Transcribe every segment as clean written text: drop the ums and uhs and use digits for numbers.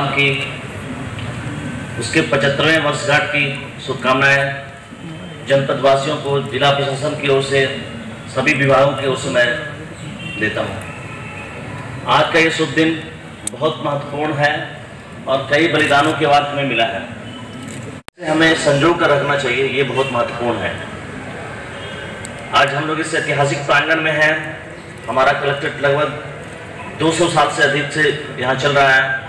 की उसके 75वें वर्षगांठ की शुभकामनाएं जनपद वासियों को जिला प्रशासन की ओर से सभी विभागों की ओर से मैं देता हूं। आज का ये शुभ दिन बहुत महत्वपूर्ण है और कई बलिदानों के बाद हमें मिला है। हमें संजो कर रखना चाहिए, ये बहुत महत्वपूर्ण है। आज हम लोग इस ऐतिहासिक प्रांगण में हैं। हमारा कलेक्ट्रेट लगभग 200 साल से अधिक से यहाँ चल रहा है।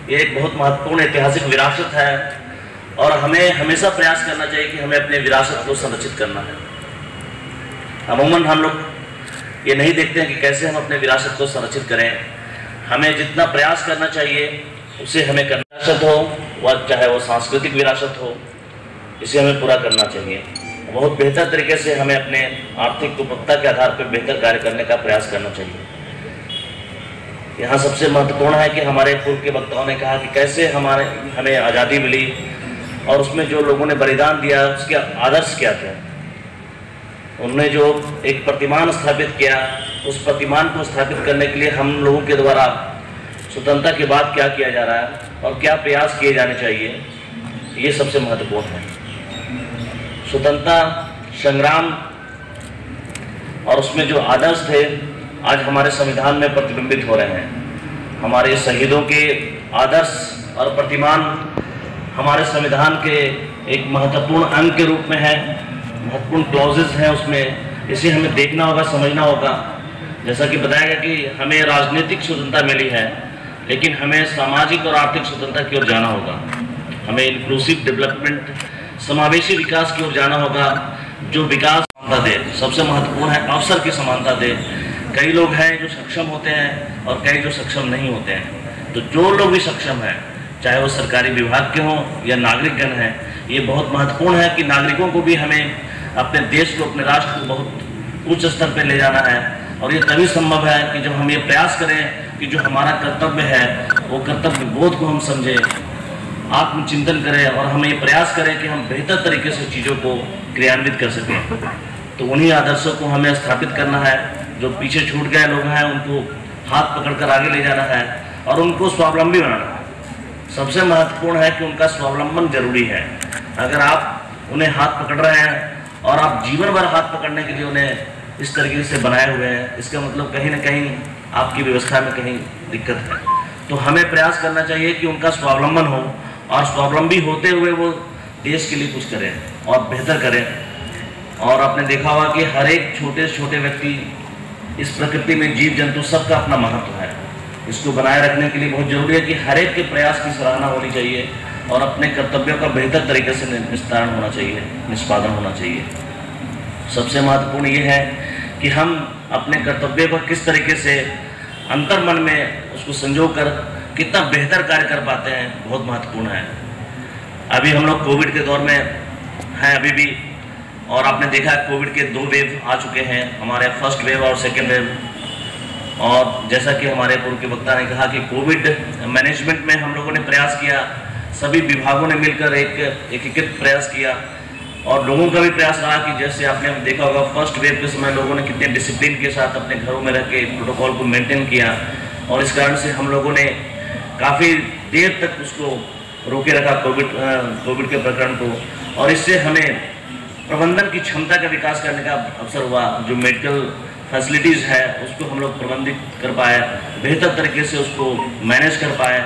ये एक बहुत महत्वपूर्ण ऐतिहासिक विरासत है और हमें हमेशा प्रयास करना चाहिए कि हमें अपने विरासत को संरक्षित करना है। अमूमन हम लोग ये नहीं देखते हैं कि कैसे हम अपने विरासत को संरक्षित करें। हमें जितना प्रयास करना चाहिए उसे हमें करना, विरासत हो वह चाहे वो सांस्कृतिक विरासत हो, इसे हमें पूरा करना चाहिए। बहुत बेहतर तरीके से हमें अपने आर्थिक उपभोक्ता के आधार पर बेहतर कार्य करने का प्रयास करना चाहिए। यहाँ सबसे महत्वपूर्ण है कि हमारे पूर्व के वक्ताओं ने कहा कि कैसे हमें आज़ादी मिली और उसमें जो लोगों ने बलिदान दिया उसके आदर्श क्या थे। उन्होंने जो एक प्रतिमान स्थापित किया, उस प्रतिमान को स्थापित करने के लिए हम लोगों के द्वारा स्वतंत्रता के बाद क्या किया जा रहा है और क्या प्रयास किए जाने चाहिए, ये सबसे महत्वपूर्ण है। स्वतंत्रता संग्राम और उसमें जो आदर्श थे आज हमारे संविधान में प्रतिबिंबित हो रहे हैं। हमारे शहीदों के आदर्श और प्रतिमान हमारे संविधान के एक महत्वपूर्ण अंग के रूप में है, महत्वपूर्ण क्लॉजेस हैं उसमें। इसे हमें देखना होगा, समझना होगा। जैसा कि बताया गया कि हमें राजनीतिक स्वतंत्रता मिली है, लेकिन हमें सामाजिक और आर्थिक स्वतंत्रता की ओर जाना होगा। हमें इंक्लूसिव डेवलपमेंट, समावेशी विकास की ओर जाना होगा, जो विकास समानता दे। सबसे महत्वपूर्ण है अवसर की समानता दे। कई लोग हैं जो सक्षम होते हैं और कई जो सक्षम नहीं होते हैं। तो जो लोग भी सक्षम हैं, चाहे वो सरकारी विभाग के हों या नागरिकगण हैं, ये बहुत महत्वपूर्ण है कि नागरिकों को भी हमें अपने देश को, अपने राष्ट्र को बहुत उच्च स्तर पर ले जाना है। और ये तभी संभव है कि जब हम ये प्रयास करें कि जो हमारा कर्तव्य है वो कर्तव्य बोध को हम समझें, आत्मचिंतन करें और हम ये प्रयास करें कि हम बेहतर तरीके से चीज़ों को क्रियान्वित कर सकें। तो उन्हीं आदर्शों को हमें स्थापित करना है। जो पीछे छूट गए लोग हैं उनको हाथ पकड़कर आगे ले जाना है और उनको स्वावलंबी बनाना है। सबसे महत्वपूर्ण है कि उनका स्वावलंबन जरूरी है। अगर आप उन्हें हाथ पकड़ रहे हैं और आप जीवन भर हाथ पकड़ने के लिए उन्हें इस तरीके से बनाए हुए हैं, इसका मतलब कहीं ना कहीं आपकी व्यवस्था में कहीं दिक्कत है। तो हमें प्रयास करना चाहिए कि उनका स्वावलंबन हो और स्वावलंबी होते हुए वो देश के लिए कुछ करें और बेहतर करें। और आपने देखा होगा कि हर एक छोटे से छोटे व्यक्ति, इस प्रकृति में जीव जंतु सबका अपना महत्व है। इसको बनाए रखने के लिए बहुत जरूरी है कि हर एक के प्रयास की सराहना होनी चाहिए और अपने कर्तव्यों का बेहतर तरीके से निस्तारण होना चाहिए, निष्पादन होना चाहिए। सबसे महत्वपूर्ण ये है कि हम अपने कर्तव्य को किस तरीके से अंतर्मन में उसको संजो कर कितना बेहतर कार्य कर पाते हैं, बहुत महत्वपूर्ण है। अभी हम लोग कोविड के दौर में हैं अभी भी, और आपने देखा कोविड के 2 वेव आ चुके हैं, हमारे फर्स्ट वेव और सेकेंड वेव। और जैसा कि हमारे पूर्व के वक्ता ने कहा कि कोविड मैनेजमेंट में हम लोगों ने प्रयास किया, सभी विभागों ने मिलकर एक एकीकृत प्रयास किया और लोगों का भी प्रयास रहा कि जैसे आपने देखा होगा फर्स्ट वेव के समय लोगों ने कितने डिसिप्लिन के साथ अपने घरों में रह के प्रोटोकॉल को मेंटेन किया और इस कारण से हम लोगों ने काफ़ी देर तक उसको रोके रखा, कोविड के प्रकरण को। और इससे हमें प्रबंधन की क्षमता का विकास करने का अवसर हुआ। जो मेडिकल फैसिलिटीज़ है उसको हम लोग प्रबंधित कर पाए, बेहतर तरीके से उसको मैनेज कर पाए।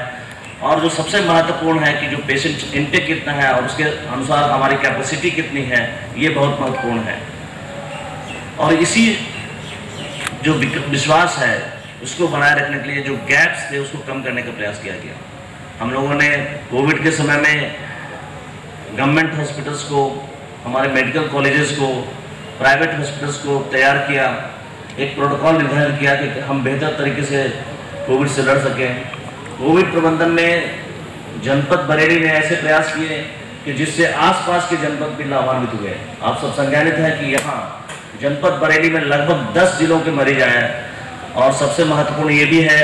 और जो सबसे महत्वपूर्ण है कि जो पेशेंट इनटेक कितना है और उसके अनुसार हमारी कैपेसिटी कितनी है, ये बहुत महत्वपूर्ण है। और इसी जो विश्वास है उसको बनाए रखने के लिए जो गैप्स थे उसको कम करने का प्रयास किया गया। हम लोगों ने कोविड के समय में गवर्नमेंट हॉस्पिटल्स को, हमारे मेडिकल कॉलेजेस को, प्राइवेट हॉस्पिटल्स को तैयार किया, एक प्रोटोकॉल निर्धारित किया कि हम बेहतर तरीके से कोविड से लड़ सकें। कोविड प्रबंधन में जनपद बरेली ने ऐसे प्रयास किए कि जिससे आसपास के जनपद भी लाभान्वित हुए। आप सब संज्ञानित हैं कि यहाँ जनपद बरेली में लगभग 10 जिलों के मरीज आए हैं। और सबसे महत्वपूर्ण ये भी है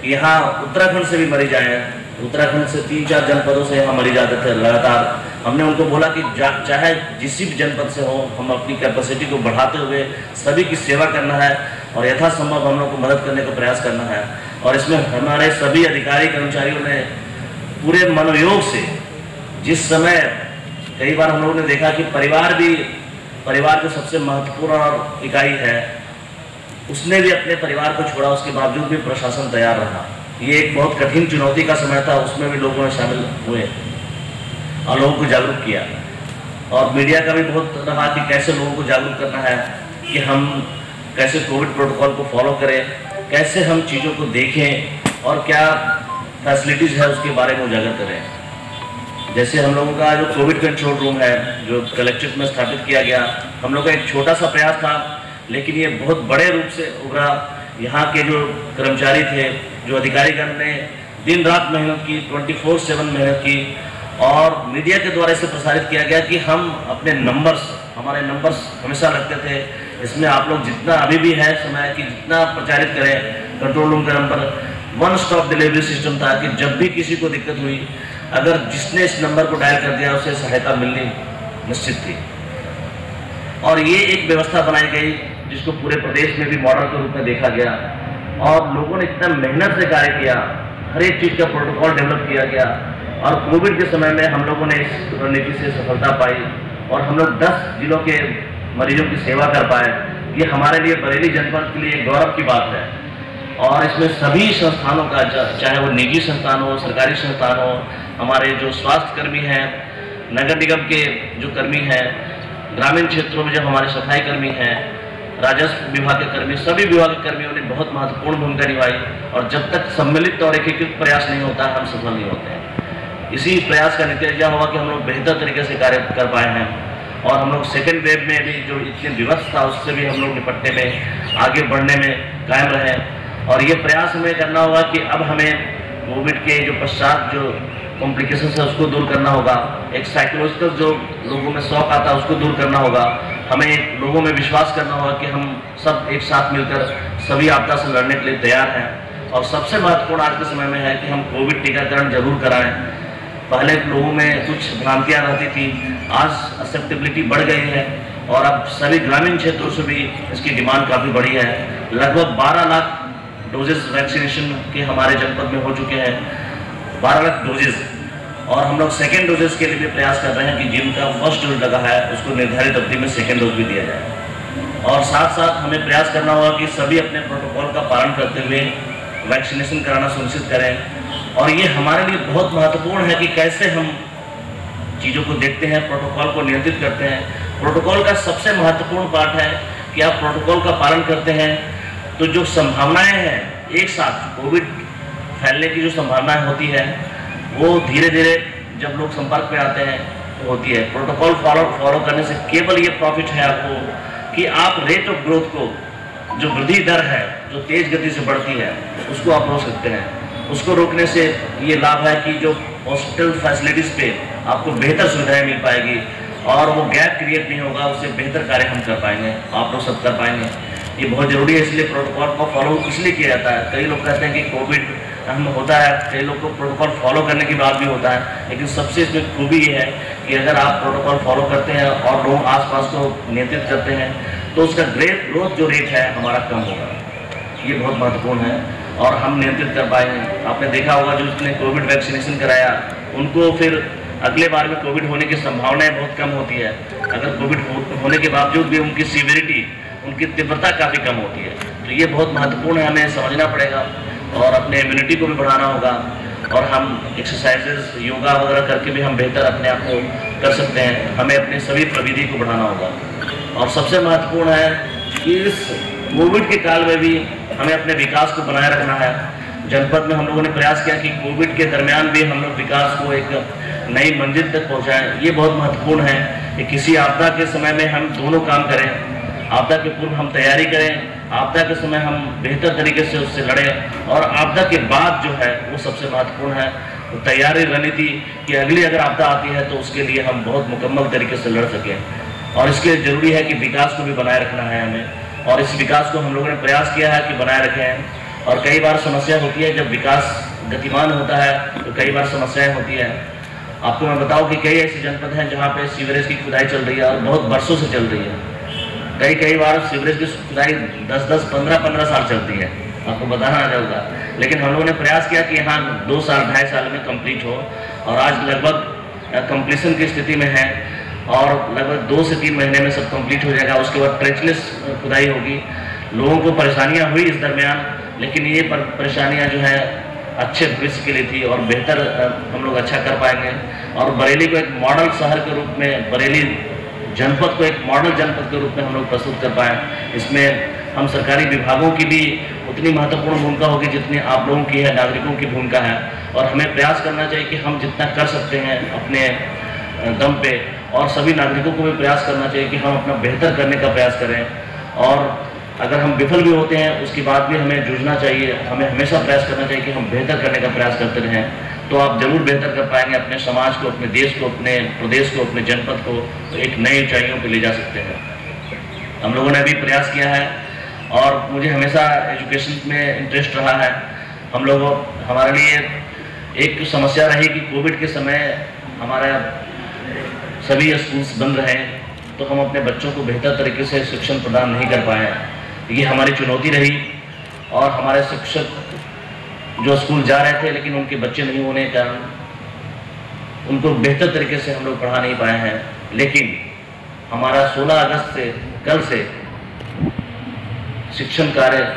कि यहाँ उत्तराखंड से भी मरीज आए हैं। उत्तराखंड से 3-4 जनपदों से यहाँ मरीज आते थे लगातार। हमने उनको बोला कि चाहे जिस भी जनपद से हो, हम अपनी कैपेसिटी को बढ़ाते हुए सभी की सेवा करना है और यथासंभव हम लोग को मदद करने का प्रयास करना है। और इसमें हमारे सभी अधिकारी कर्मचारियों ने पूरे मनोयोग से, जिस समय कई बार हम लोगों ने देखा कि परिवार जो सबसे महत्वपूर्ण और इकाई है, उसने भी अपने परिवार को छोड़ा, उसके बावजूद भी प्रशासन तैयार रहा। ये एक बहुत कठिन चुनौती का समय था, उसमें भी लोगों ने शामिल हुए और लोगों को जागरूक किया। और मीडिया का भी बहुत रहा कि कैसे लोगों को जागरूक करना है, कि हम कैसे कोविड प्रोटोकॉल को फॉलो करें, कैसे हम चीज़ों को देखें और क्या फैसिलिटीज़ है उसके बारे में उजागर करें। जैसे हम लोगों का जो कोविड कंट्रोल रूम है, जो कलेक्ट्रेट में स्थापित किया गया, हम लोग का एक छोटा सा प्रयास था, लेकिन ये बहुत बड़े रूप से उभरा। यहाँ के जो कर्मचारी थे, जो अधिकारीगण ने दिन रात मेहनत की, 24/7 मेहनत की, और मीडिया के द्वारा इसे प्रसारित किया गया कि हम अपने हमारे नंबर्स हमेशा रखते थे। इसमें आप लोग जितना अभी भी है समय कि जितना प्रचारित करें कंट्रोल रूम का number, one stop delivery system था कि जब भी किसी को दिक्कत हुई, अगर जिसने इस नंबर को डायल कर दिया उसे सहायता मिलनी निश्चित थी। और ये एक व्यवस्था बनाई गई जिसको पूरे प्रदेश में भी मॉडल के रूप में देखा गया, और लोगों ने इतना मेहनत से कार्य किया, हर एक चीज़ का प्रोटोकॉल डेवलप किया गया, और कोविड के समय में हम लोगों ने इस रणनीति से सफलता पाई और हम लोग 10 जिलों के मरीजों की सेवा कर पाए। ये हमारे लिए बरेली जनपद के लिए गौरव की बात है। और इसमें सभी संस्थानों का, चाहे वो निजी संस्थान हो, सरकारी संस्थान हो, हमारे जो स्वास्थ्य कर्मी हैं, नगर निगम के जो कर्मी हैं, ग्रामीण क्षेत्रों में जब हमारे सफाई कर्मी हैं, राजस्व विभाग के कर्मी, सभी विभाग के कर्मियों ने बहुत महत्वपूर्ण भूमिका निभाई। और जब तक सम्मिलित और एकीकृत प्रयास नहीं होता हम सफल नहीं होते हैं। इसी प्रयास का नतीजा हुआ कि हम लोग बेहतर तरीके से कार्य कर पाए हैं, और हम लोग सेकेंड वेव में भी जो इतने विवश था उससे भी हम लोग निपटने में, आगे बढ़ने में कायम रहे। और ये प्रयास हमें करना होगा कि अब हमें कोविड के जो पश्चात जो कॉम्प्लिकेशन है उसको दूर करना होगा। एक साइकोलॉजिकल जो लोगों में शौक आता है उसको दूर करना होगा। हमें लोगों में विश्वास करना होगा कि हम सब एक साथ मिलकर सभी आपदा से लड़ने के लिए तैयार हैं। और सबसे महत्वपूर्ण आज के समय में है कि हम कोविड टीकाकरण जरूर कराएं। पहले लोगों में कुछ भ्रांतियाँ रहती थी, आज एक्सेप्टेबिलिटी बढ़ गई है, और अब सभी ग्रामीण क्षेत्रों से भी इसकी डिमांड काफ़ी बढ़ी है। लगभग 12 लाख डोजेस वैक्सीनेशन के हमारे जनपद में हो चुके हैं, 12 लाख डोजेस। और हम लोग सेकेंड डोजेस के लिए भी प्रयास कर रहे हैं कि जिनका फर्स्ट डोज लगा है उसको निर्धारित अवधि में सेकेंड डोज भी दिया जाए। और साथ साथ हमें प्रयास करना होगा कि सभी अपने प्रोटोकॉल का पालन करते हुए वैक्सीनेशन कराना सुनिश्चित करें। और ये हमारे लिए बहुत महत्वपूर्ण है कि कैसे हम चीज़ों को देखते हैं, प्रोटोकॉल को नियंत्रित करते हैं। प्रोटोकॉल का सबसे महत्वपूर्ण पार्ट है कि आप प्रोटोकॉल का पालन करते हैं तो जो संभावनाएं हैं, एक साथ कोविड फैलने की जो संभावनाएं होती है वो धीरे धीरे जब लोग संपर्क में आते हैं तो होती है। प्रोटोकॉल फॉलो करने से केवल ये प्रॉफिट है आपको कि आप रेट ऑफ ग्रोथ को, जो वृद्धि दर है जो तेज गति से बढ़ती है, उसको आप रोक सकते हैं। उसको रोकने से ये लाभ है कि जो हॉस्पिटल फैसिलिटीज़ पे आपको बेहतर सुविधाएं मिल पाएगी और वो गैप क्रिएट नहीं होगा, उससे बेहतर कार्य हम कर पाएंगे, आप लोग सब कर पाएंगे। ये बहुत ज़रूरी है, इसलिए प्रोटोकॉल को फॉलो इसलिए किया जाता है। कई लोग कहते हैं कि कोविड हम होता है, कई लोग को प्रोटोकॉल फॉलो करने के बाद भी होता है, लेकिन सबसे इसमें खूबी ये है कि अगर आप प्रोटोकॉल फॉलो करते हैं और लोग आसपास को नियंत्रित करते हैं तो उसका ग्रोथ जो रेट है हमारा कम होगा। ये बहुत महत्वपूर्ण है और हम नियंत्रित कर पाएंगे। आपने देखा होगा जो उसने कोविड वैक्सीनेशन कराया उनको फिर अगले बार में कोविड होने की संभावनाएं बहुत कम होती है। अगर कोविड होने के बावजूद भी उनकी सीवियरिटी, उनकी तीव्रता काफ़ी कम होती है। तो ये बहुत महत्वपूर्ण है, हमें समझना पड़ेगा और अपने इम्यूनिटी को भी बढ़ाना होगा। और हम एक्सरसाइजेस, योगा वगैरह करके भी हम बेहतर अपने आप को कर सकते हैं। हमें अपनी सभी प्रविधि को बढ़ाना होगा। और सबसे महत्वपूर्ण है कि इस कोविड के काल में भी हमें अपने विकास को बनाए रखना है। जनपद में हम लोगों ने प्रयास किया कि कोविड के दरमियान भी हम लोग विकास को एक नई मंजिल तक पहुंचाएं। ये बहुत महत्वपूर्ण है कि किसी आपदा के समय में हम दोनों काम करें। आपदा के पूर्व हम तैयारी करें, आपदा के समय हम बेहतर तरीके से उससे लड़ें, और आपदा के बाद जो है वो सबसे महत्वपूर्ण है तो तैयारी रणनीति कि अगली अगर आपदा आती है तो उसके लिए हम बहुत मुकम्मल तरीके से लड़ सकें। और इसके लिए ज़रूरी है कि विकास को भी बनाए रखना है हमें, और इस विकास को हम लोगों ने प्रयास किया है कि बनाए रखें। और कई बार समस्या होती है, जब विकास गतिमान होता है तो कई बार समस्याएं होती हैं। आपको मैं बताऊं कि कई ऐसे जनपद हैं जहां पे सीवरेज की खुदाई चल रही है और बहुत वर्षों से चल रही है। कई बार सीवरेज की खुदाई 10-10, 15-15 साल चलती है, आपको बताना होगा। लेकिन हम लोगों ने प्रयास किया कि यहाँ 2 साल 2.5 साल में कंप्लीट हो, और आज लगभग कंप्लीशन की स्थिति में है, और लगभग 2 से 3 महीने में सब कंप्लीट हो जाएगा। उसके बाद ट्रेंचलेस खुदाई होगी। लोगों को परेशानियाँ हुई इस दरमियान, लेकिन ये परेशानियाँ जो है अच्छे भविष्य के लिए थी, और बेहतर हम लोग अच्छा कर पाएंगे। और बरेली को एक मॉडल शहर के रूप में, बरेली जनपद को एक मॉडल जनपद के रूप में हम लोग प्रस्तुत कर पाएँ। इसमें हम सरकारी विभागों की भी उतनी महत्वपूर्ण भूमिका होगी जितनी आप लोगों की है, नागरिकों की भूमिका है। और हमें प्रयास करना चाहिए कि हम जितना कर सकते हैं अपने दम पे, और सभी नागरिकों को भी प्रयास करना चाहिए कि हम अपना बेहतर करने का प्रयास करें। और अगर हम विफल भी होते हैं उसके बाद भी हमें जूझना चाहिए, हमें हमेशा प्रयास करना चाहिए कि हम बेहतर करने का प्रयास करते रहें, तो आप जरूर बेहतर कर पाएंगे। अपने समाज को, अपने देश को, अपने प्रदेश को, अपने जनपद को एक नई ऊंचाइयों पर ले जा सकते हैं। हम लोगों ने अभी प्रयास किया है, और मुझे हमेशा एजुकेशन में इंटरेस्ट रहा है। हम लोगों, हमारे लिए एक समस्या रही कि कोविड के समय हमारा सभी स्कूल्स बंद रहे, तो हम अपने बच्चों को बेहतर तरीके से शिक्षण प्रदान नहीं कर पाए। ये हमारी चुनौती रही, और हमारे शिक्षक जो स्कूल जा रहे थे लेकिन उनके बच्चे नहीं होने के कारण उनको बेहतर तरीके से हम लोग पढ़ा नहीं पाए हैं। लेकिन हमारा 16 अगस्त से, कल से शिक्षण कार्य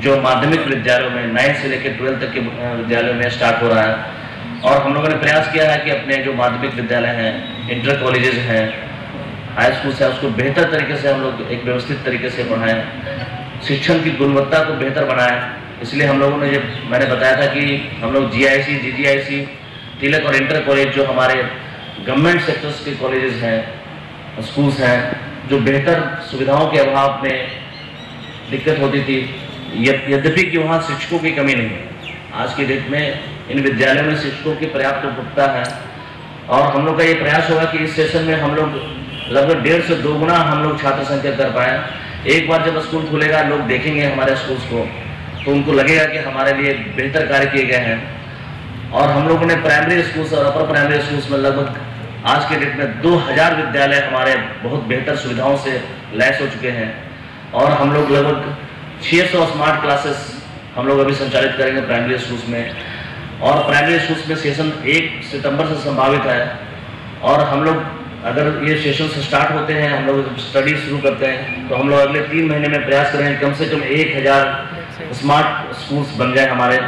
जो माध्यमिक विद्यालयों में 9 से लेकर 12 तक के विद्यालयों में स्टार्ट हो रहा है, और हम लोगों ने प्रयास किया है कि अपने जो माध्यमिक विद्यालय हैं, इंटर कॉलेजेस हैं, हाई स्कूल है, उसको बेहतर तरीके से हम लोग एक व्यवस्थित तरीके से पढ़ाएं, शिक्षण की गुणवत्ता को बेहतर बनाएं। इसलिए हम लोगों ने, ये मैंने बताया था कि हम लोग GIC, GGIC, तिलक और इंटर कॉलेज जो हमारे गवर्नमेंट सेक्टर्स के कॉलेजेस हैं, स्कूल्स हैं, जो बेहतर सुविधाओं के अभाव में दिक्कत होती थी, यद्यपि कि वहाँ शिक्षकों की कमी नहीं है। आज की डेट में इन विद्यालयों में शिक्षकों की पर्याप्त उपलब्धता है, और हम लोग का ये प्रयास होगा कि इस सेशन में हम लोग लगभग 1.5 से 2 गुना हम लोग छात्र संख्या कर पाए। एक बार जब स्कूल खुलेगा, लोग देखेंगे हमारे स्कूल्स को, तो उनको लगेगा कि हमारे लिए बेहतर कार्य किए गए हैं। और हम लोगों ने प्राइमरी स्कूल्स और अपर प्राइमरी स्कूल्स में लगभग आज के डेट में 2000 विद्यालय हमारे बहुत बेहतर सुविधाओं से लैस हो चुके हैं। और हम लोग लगभग 600 स्मार्ट क्लासेस हम लोग अभी संचालित करेंगे प्राइमरी स्कूल्स में। और प्राइमरी स्कूल्स में सेशन 1 सितंबर से संभावित है, और हम लोग अगर ये सेशन से स्टार्ट होते हैं, हम लोग स्टडी शुरू करते हैं, तो हम लोग अगले 3 महीने में प्रयास करेंगे कम से कम 1000 स्मार्ट स्कूल्स बन जाए हमारे,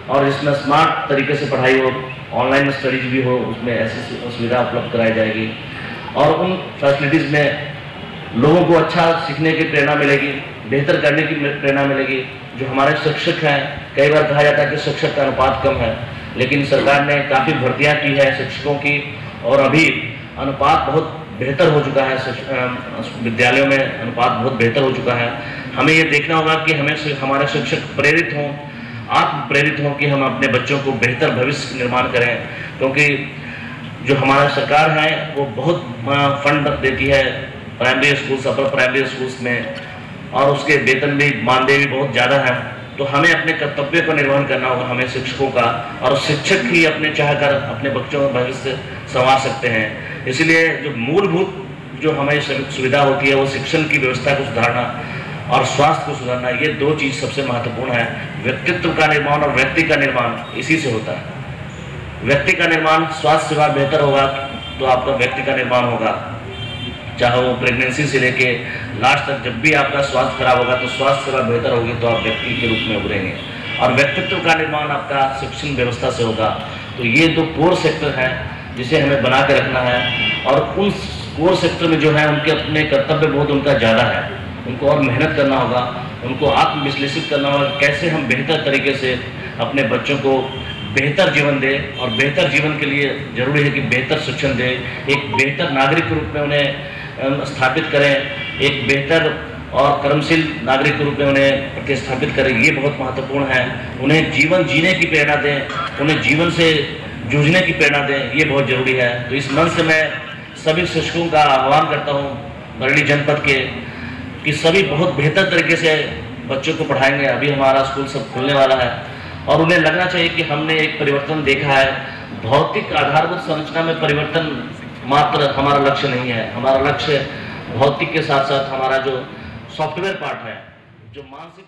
और जिसमें स्मार्ट तरीके से पढ़ाई हो, ऑनलाइन स्टडीज भी हो, उसमें ऐसी सुविधा उपलब्ध कराई जाएगी। और उन फैसिलिटीज़ में लोगों को अच्छा सीखने की प्रेरणा मिलेगी, बेहतर करने की प्रेरणा मिलेगी। जो हमारे शिक्षक हैं, कई बार कहा जाता है कि शिक्षक का अनुपात कम है, लेकिन सरकार ने काफ़ी भर्तियाँ की है शिक्षकों की, और अभी अनुपात बहुत बेहतर हो चुका है, विद्यालयों में अनुपात बहुत बेहतर हो चुका है। हमें ये देखना होगा कि हमारे शिक्षक प्रेरित हों, आत्म प्रेरित हों कि हम अपने बच्चों को बेहतर भविष्य निर्माण करें, क्योंकि जो हमारा सरकार है वो बहुत फंड देती है primary schools, upper primary schools में, और उसके वेतन भी, मानदेय भी बहुत ज़्यादा है। तो हमें अपने कर्तव्य का निर्वहन करना होगा, हमें शिक्षकों का, और शिक्षक ही अपने चाहकर अपने बच्चों का भविष्य संवार सकते हैं। इसलिए जो मूलभूत जो हमें सुविधा होती है वो शिक्षण की व्यवस्था को सुधारना और स्वास्थ्य को सुधारना, ये 2 चीज़ सबसे महत्वपूर्ण है। व्यक्तित्व का निर्माण और व्यक्ति का निर्माण इसी से होता है। व्यक्ति का निर्माण, स्वास्थ्य सेवा बेहतर होगा तो आपका व्यक्ति का निर्माण होगा, चाहे वो प्रेगनेंसी से लेके लास्ट तक। जब भी आपका स्वास्थ्य खराब होगा तो स्वास्थ्य सेवा बेहतर होगी तो आप व्यक्ति के रूप में उभरेंगे, और व्यक्तित्व का निर्माण आपका शिक्षण व्यवस्था से होगा। तो ये 2 कोर सेक्टर हैं जिसे हमें बना के रखना है, और उन कोर सेक्टर में जो है उनके अपने कर्तव्य बहुत उनका ज़्यादा है, उनको और मेहनत करना होगा, उनको आत्मविश्लेषित करना होगा कैसे हम बेहतर तरीके से अपने बच्चों को बेहतर जीवन दें। और बेहतर जीवन के लिए जरूरी है कि बेहतर शिक्षण दें, एक बेहतर नागरिक के रूप में उन्हें स्थापित करें, एक बेहतर और कर्मशील नागरिक के रूप में उन्हें प्रतिस्थापित करें, ये बहुत महत्वपूर्ण है। उन्हें जीवन जीने की प्रेरणा दें, उन्हें जीवन से जूझने की प्रेरणा दें, ये बहुत ज़रूरी है। तो इस मंच से मैं सभी शिक्षकों का आह्वान करता हूँ बरेली जनपद के, कि सभी बहुत बेहतर तरीके से बच्चों को पढ़ाएंगे। अभी हमारा स्कूल सब खुलने वाला है, और उन्हें लगना चाहिए कि हमने एक परिवर्तन देखा है। भौतिक आधारभूत संरचना में परिवर्तन मात्र हमारा लक्ष्य नहीं है, हमारा लक्ष्य भौतिक के साथ साथ हमारा जो सॉफ्टवेयर पार्ट है जो मानसिक